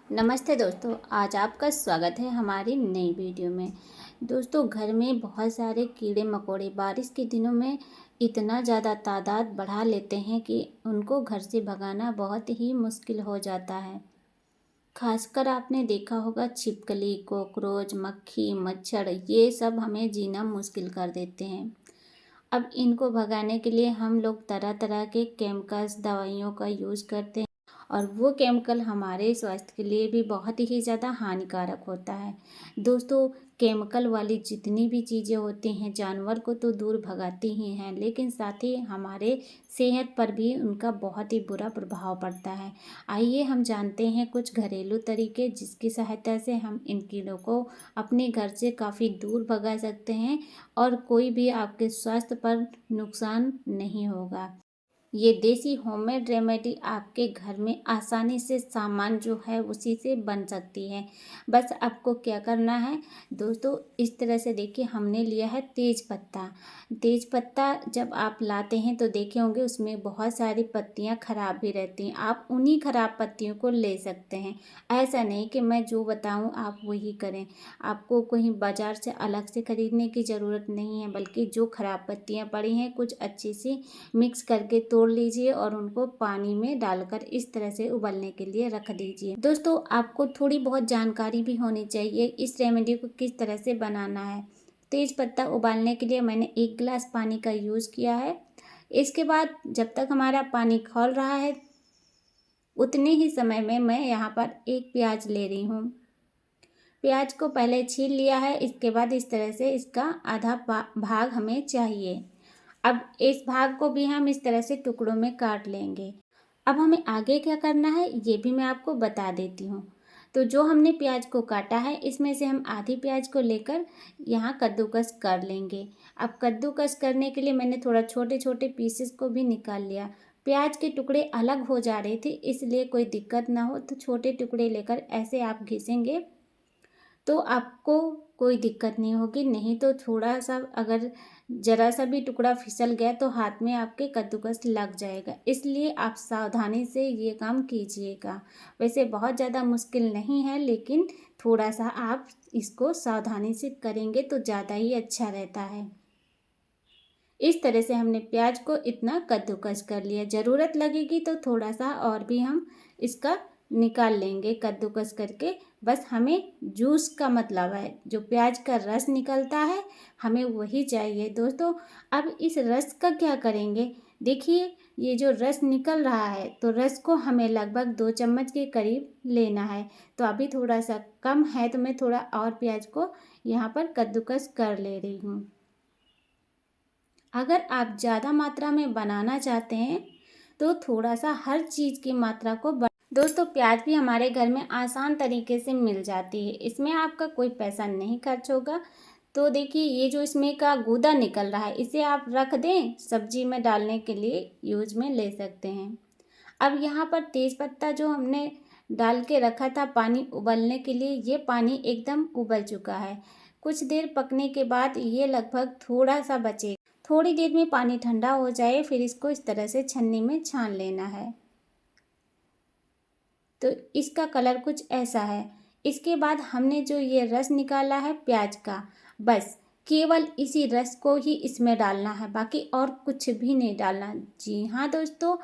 नमस्ते दोस्तों, आज आपका स्वागत है हमारी नई वीडियो में। दोस्तों, घर में बहुत सारे कीड़े मकोड़े बारिश के दिनों में इतना ज़्यादा तादाद बढ़ा लेते हैं कि उनको घर से भगाना बहुत ही मुश्किल हो जाता है। खासकर आपने देखा होगा, छिपकली, कॉकरोच, मक्खी, मच्छर, ये सब हमें जीना मुश्किल कर देते हैं। अब इनको भगाने के लिए हम लोग तरह तरह के केमिकल्स, दवाइयों का यूज़ करते हैं और वो केमिकल हमारे स्वास्थ्य के लिए भी बहुत ही ज़्यादा हानिकारक होता है। दोस्तों, केमिकल वाली जितनी भी चीज़ें होती हैं जानवर को तो दूर भगाती ही हैं, लेकिन साथ ही हमारे सेहत पर भी उनका बहुत ही बुरा प्रभाव पड़ता है। आइए हम जानते हैं कुछ घरेलू तरीके जिसकी सहायता से हम इन कीड़ों को अपने घर से काफ़ी दूर भगा सकते हैं और कोई भी आपके स्वास्थ्य पर नुकसान नहीं होगा। ये देसी होममेड रेमेडी आपके घर में आसानी से सामान जो है उसी से बन सकती है। बस आपको क्या करना है दोस्तों, इस तरह से देखिए, हमने लिया है तेज पत्ता। तेज पत्ता जब आप लाते हैं तो देखे होंगे उसमें बहुत सारी पत्तियां खराब भी रहती हैं। आप उन्हीं खराब पत्तियों को ले सकते हैं। ऐसा नहीं कि मैं जो बताऊं आप वही करें। आपको कहीं बाजार से अलग से खरीदने की ज़रूरत नहीं है, बल्कि जो खराब पत्तियां पड़ी हैं कुछ अच्छी सी मिक्स करके तोड़ लीजिए और उनको पानी में डालकर इस तरह से उबलने के लिए रख दीजिए। दोस्तों, आपको थोड़ी बहुत जानकारी भी होनी चाहिए इस रेमेडी को किस तरह से बनाना है। तेज पत्ता उबालने के लिए मैंने 1 गिलास पानी का यूज़ किया है। इसके बाद जब तक हमारा पानी खौल रहा है उतने ही समय में मैं यहाँ पर 1 प्याज ले रही हूँ। प्याज को पहले छील लिया है, इसके बाद इस तरह से इसका आधा भाग हमें चाहिए। अब इस भाग को भी हम इस तरह से टुकड़ों में काट लेंगे। अब हमें आगे क्या करना है ये भी मैं आपको बता देती हूँ। तो जो हमने प्याज को काटा है इसमें से हम आधी प्याज को लेकर यहाँ कद्दूकस कर लेंगे। अब कद्दूकस करने के लिए मैंने थोड़ा छोटे छोटे पीसेस को भी निकाल लिया। प्याज के टुकड़े अलग हो जा रहे थे, इसलिए कोई दिक्कत ना हो तो छोटे टुकड़े लेकर ऐसे आप घिसेंगे तो आपको कोई दिक्कत नहीं होगी। नहीं तो थोड़ा सा अगर ज़रा सा भी टुकड़ा फिसल गया तो हाथ में आपके कद्दूकस लग जाएगा, इसलिए आप सावधानी से ये काम कीजिएगा। वैसे बहुत ज़्यादा मुश्किल नहीं है, लेकिन थोड़ा सा आप इसको सावधानी से करेंगे तो ज़्यादा ही अच्छा रहता है। इस तरह से हमने प्याज को इतना कद्दूकस कर लिया। ज़रूरत लगेगी तो थोड़ा सा और भी हम इसका निकाल लेंगे कद्दूकस करके। बस हमें जूस का मतलब है, जो प्याज का रस निकलता है हमें वही चाहिए दोस्तों। अब इस रस का क्या करेंगे, देखिए ये जो रस निकल रहा है तो रस को हमें लगभग 2 चम्मच के करीब लेना है। तो अभी थोड़ा सा कम है तो मैं थोड़ा और प्याज को यहाँ पर कद्दूकस कर ले रही हूँ। अगर आप ज़्यादा मात्रा में बनाना चाहते हैं तो थोड़ा सा हर चीज़ की मात्रा को दोस्तों, प्याज भी हमारे घर में आसान तरीके से मिल जाती है, इसमें आपका कोई पैसा नहीं खर्च होगा। तो देखिए, ये जो इसमें का गूदा निकल रहा है इसे आप रख दें, सब्जी में डालने के लिए यूज में ले सकते हैं। अब यहाँ पर तेज पत्ता जो हमने डाल के रखा था पानी उबलने के लिए, ये पानी एकदम उबल चुका है। कुछ देर पकने के बाद ये लगभग थोड़ा सा बचे। थोड़ी देर में पानी ठंडा हो जाए फिर इसको इस तरह से छन्नी में छान लेना है। तो इसका कलर कुछ ऐसा है। इसके बाद हमने जो ये रस निकाला है प्याज का, बस केवल इसी रस को ही इसमें डालना है, बाकी और कुछ भी नहीं डालना। जी हाँ दोस्तों,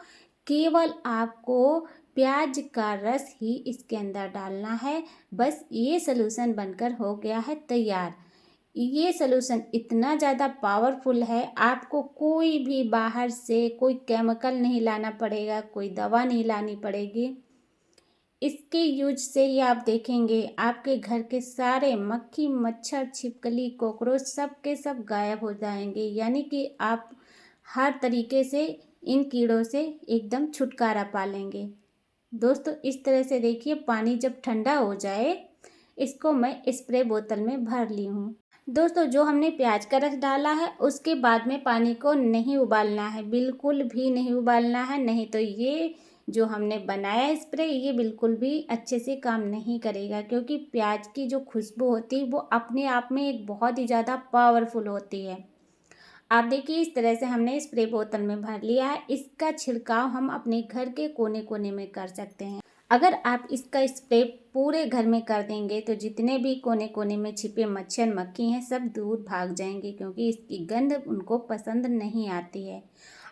केवल आपको प्याज का रस ही इसके अंदर डालना है। बस ये सलूशन बनकर हो गया है तैयार। ये सलूशन इतना ज़्यादा पावरफुल है, आपको कोई भी बाहर से कोई केमिकल नहीं लाना पड़ेगा, कोई दवा नहीं लानी पड़ेगी। इसके यूज से ही आप देखेंगे आपके घर के सारे मक्खी, मच्छर, छिपकली, कॉकरोच सब के सब गायब हो जाएंगे। यानी कि आप हर तरीके से इन कीड़ों से एकदम छुटकारा पा लेंगे। दोस्तों, इस तरह से देखिए, पानी जब ठंडा हो जाए इसको मैं स्प्रे बोतल में भर ली हूँ। दोस्तों, जो हमने प्याज का रस डाला है उसके बाद में पानी को नहीं उबालना है, बिल्कुल भी नहीं उबालना है। नहीं तो ये जो हमने बनाया है स्प्रे, ये बिल्कुल भी अच्छे से काम नहीं करेगा, क्योंकि प्याज की जो खुशबू होती है वो अपने आप में एक बहुत ही ज़्यादा पावरफुल होती है। आप देखिए, इस तरह से हमने स्प्रे बोतल में भर लिया है। इसका छिड़काव हम अपने घर के कोने कोने में कर सकते हैं। अगर आप इसका स्प्रे पूरे घर में कर देंगे तो जितने भी कोने कोने में छिपे मच्छर मक्खी हैं सब दूर भाग जाएंगे, क्योंकि इसकी गंध उनको पसंद नहीं आती है।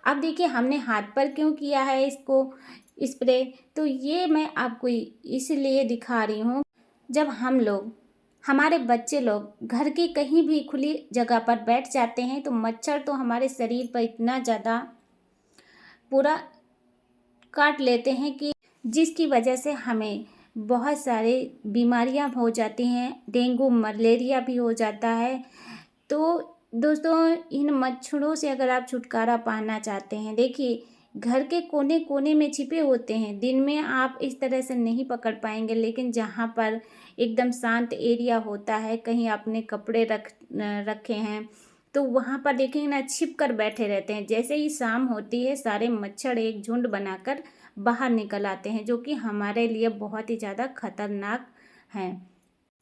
अब देखिए हमने हाथ पर क्यों किया है इसको स्प्रे, तो ये मैं आपको इसलिए दिखा रही हूँ। जब हम लोग, हमारे बच्चे लोग घर की कहीं भी खुली जगह पर बैठ जाते हैं तो मच्छर तो हमारे शरीर पर इतना ज़्यादा पूरा काट लेते हैं कि जिसकी वजह से हमें बहुत सारे बीमारियां हो जाती हैं, डेंगू मलेरिया भी हो जाता है। तो दोस्तों इन मच्छरों से अगर आप छुटकारा पाना चाहते हैं, देखिए घर के कोने कोने में छिपे होते हैं, दिन में आप इस तरह से नहीं पकड़ पाएंगे, लेकिन जहाँ पर एकदम शांत एरिया होता है, कहीं आपने कपड़े रखे हैं तो वहाँ पर देखेंगे ना छिप कर बैठे रहते हैं। जैसे ही शाम होती है सारे मच्छर एक झुंड बनाकर बाहर निकल आते हैं, जो कि हमारे लिए बहुत ही ज़्यादा खतरनाक हैं।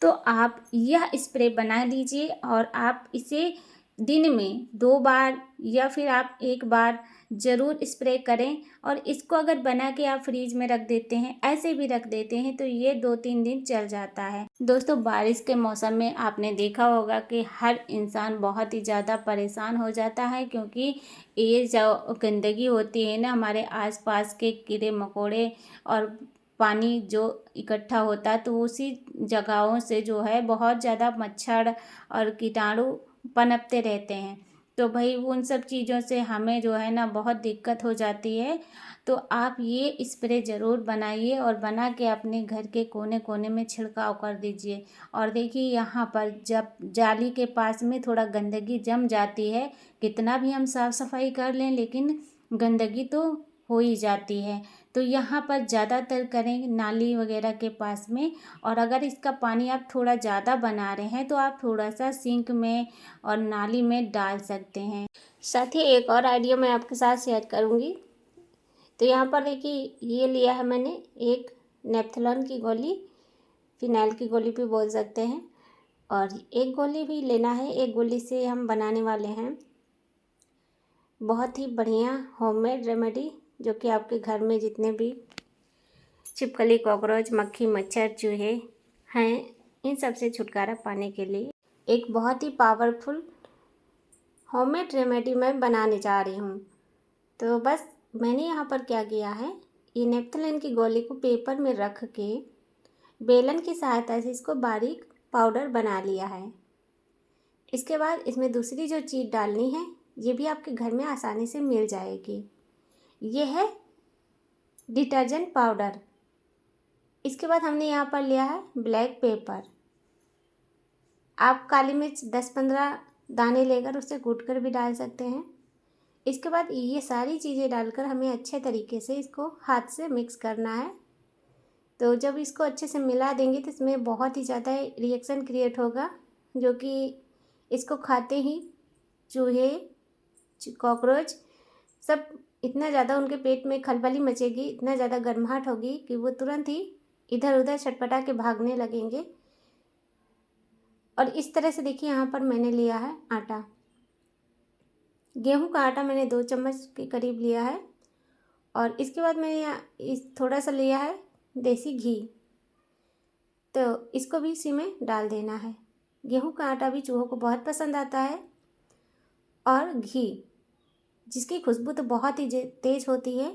तो आप यह स्प्रे बना लीजिए और आप इसे दिन में 2 बार या फिर आप 1 बार ज़रूर स्प्रे करें। और इसको अगर बना के आप फ्रीज में रख देते हैं, ऐसे भी रख देते हैं, तो ये 2-3 दिन चल जाता है। दोस्तों बारिश के मौसम में आपने देखा होगा कि हर इंसान बहुत ही ज़्यादा परेशान हो जाता है, क्योंकि ये जो गंदगी होती है ना, हमारे आसपास के कीड़े मकोड़े और पानी जो इकट्ठा होता है, तो उसी जगहों से जो है बहुत ज़्यादा मच्छर और कीटाणु पनपते रहते हैं। तो भाई उन सब चीज़ों से हमें जो है ना बहुत दिक्कत हो जाती है। तो आप ये स्प्रे ज़रूर बनाइए और बना के अपने घर के कोने कोने में छिड़काव कर दीजिए। और देखिए यहाँ पर जब जाली के पास में थोड़ा गंदगी जम जाती है, कितना भी हम साफ़ सफाई कर लें लेकिन गंदगी तो हो ही जाती है। तो यहाँ पर ज़्यादातर करें नाली वगैरह के पास में। और अगर इसका पानी आप थोड़ा ज़्यादा बना रहे हैं तो आप थोड़ा सा सिंक में और नाली में डाल सकते हैं। साथ ही एक और आइडिया मैं आपके साथ शेयर करूँगी। तो यहाँ पर देखिए ये लिया है मैंने एक नेफ्थलॉन की गोली, फिनाइल की गोली भी बोल सकते हैं, और एक गोली भी लेना है। एक गोली से हम बनाने वाले हैं बहुत ही बढ़िया होममेड रेमेडी, जो कि आपके घर में जितने भी छिपकली कॉकरोच मक्खी मच्छर चूहे हैं, इन सब से छुटकारा पाने के लिए एक बहुत ही पावरफुल होममेड रेमेडी मैं बनाने जा रही हूँ। तो बस मैंने यहाँ पर क्या किया है, ये नेफ्थलीन की गोली को पेपर में रख के बेलन की सहायता से इसको बारीक पाउडर बना लिया है। इसके बाद इसमें दूसरी जो चीज़ डालनी है, ये भी आपके घर में आसानी से मिल जाएगी। ये है डिटर्जेंट पाउडर। इसके बाद हमने यहाँ पर लिया है ब्लैक पेपर। आप काली मिर्च 10-15 दाने लेकर उसे कूट कर भी डाल सकते हैं। इसके बाद ये सारी चीज़ें डालकर हमें अच्छे तरीके से इसको हाथ से मिक्स करना है। तो जब इसको अच्छे से मिला देंगे तो इसमें बहुत ही ज़्यादा रिएक्शन क्रिएट होगा, जो कि इसको खाते ही चूहे कॉकरोच सब इतना ज़्यादा उनके पेट में खलबली मचेगी, इतना ज़्यादा गर्माहट होगी कि वो तुरंत ही इधर उधर छटपटा के भागने लगेंगे। और इस तरह से देखिए यहाँ पर मैंने लिया है आटा, गेहूं का आटा मैंने 2 चम्मच के करीब लिया है। और इसके बाद मैंने यहाँ थोड़ा सा लिया है देसी घी, तो इसको भी इसी में डाल देना है। गेहूं का आटा भी चूहों को बहुत पसंद आता है, और घी जिसकी खुशबू तो बहुत ही तेज़ होती है।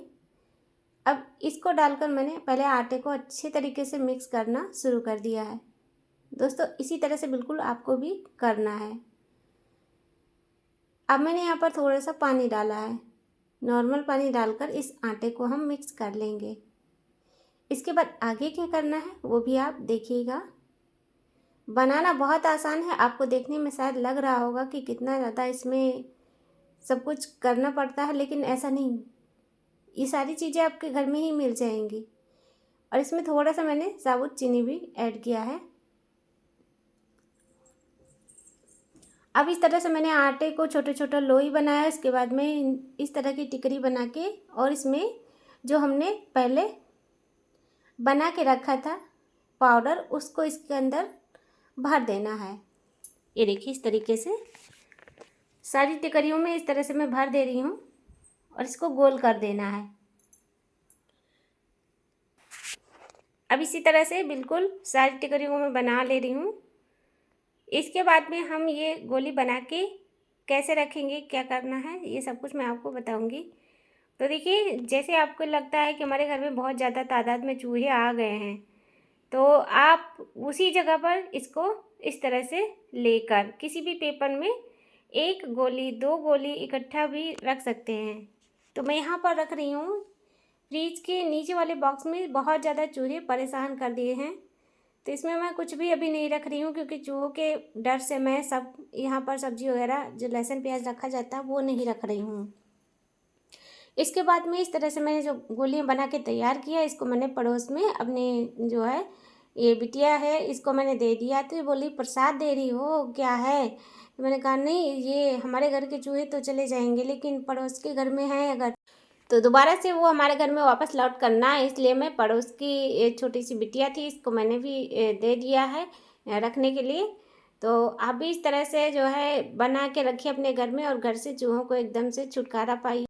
अब इसको डालकर मैंने पहले आटे को अच्छे तरीके से मिक्स करना शुरू कर दिया है। दोस्तों इसी तरह से बिल्कुल आपको भी करना है। अब मैंने यहाँ पर थोड़ा सा पानी डाला है, नॉर्मल पानी डालकर इस आटे को हम मिक्स कर लेंगे। इसके बाद आगे क्या करना है वो भी आप देखिएगा। बनाना बहुत आसान है, आपको देखने में शायद लग रहा होगा कि कितना ज़्यादा इसमें सब कुछ करना पड़ता है, लेकिन ऐसा नहीं। ये सारी चीज़ें आपके घर में ही मिल जाएंगी। और इसमें थोड़ा सा मैंने साबुत चीनी भी ऐड किया है। अब इस तरह से मैंने आटे को छोटे छोटे लोई बनाया। इसके बाद में इस तरह की टिकरी बना के, और इसमें जो हमने पहले बना के रखा था पाउडर, उसको इसके अंदर भर देना है। ये देखिए इस तरीके से सारी टिकरियों में इस तरह से मैं भर दे रही हूँ, और इसको गोल कर देना है। अब इसी तरह से बिल्कुल सारी टिकरियों को मैं बना ले रही हूँ। इसके बाद में हम ये गोली बना के कैसे रखेंगे, क्या करना है, ये सब कुछ मैं आपको बताऊंगी। तो देखिए, जैसे आपको लगता है कि हमारे घर में बहुत ज़्यादा तादाद में चूहे आ गए हैं, तो आप उसी जगह पर इसको इस तरह से लेकर किसी भी पेपर में 1 गोली 2 गोली इकट्ठा भी रख सकते हैं। तो मैं यहाँ पर रख रही हूँ। फ्रिज के नीचे वाले बॉक्स में बहुत ज़्यादा चूहे परेशान कर दिए हैं, तो इसमें मैं कुछ भी अभी नहीं रख रही हूँ, क्योंकि चूहों के डर से मैं सब यहाँ पर सब्जी वगैरह जो लहसुन प्याज रखा जाता है वो नहीं रख रही हूँ। इसके बाद में इस तरह से मैंने जो गोलियाँ बना के तैयार किया, इसको मैंने पड़ोस में अपने जो है ये बिटिया है इसको मैंने दे दिया। तो ये बोली प्रसाद दे रही हो, क्या है? तो मैंने कहा नहीं, ये हमारे घर के चूहे तो चले जाएंगे, लेकिन पड़ोस के घर में है अगर तो दोबारा से वो हमारे घर में वापस लौट करना है, इसलिए मैं पड़ोस की छोटी सी बिटिया थी, इसको मैंने भी दे दिया है रखने के लिए। तो आप भी इस तरह से जो है बना के रखिए अपने घर में, और घर से चूहों को एकदम से छुटकारा पाइए।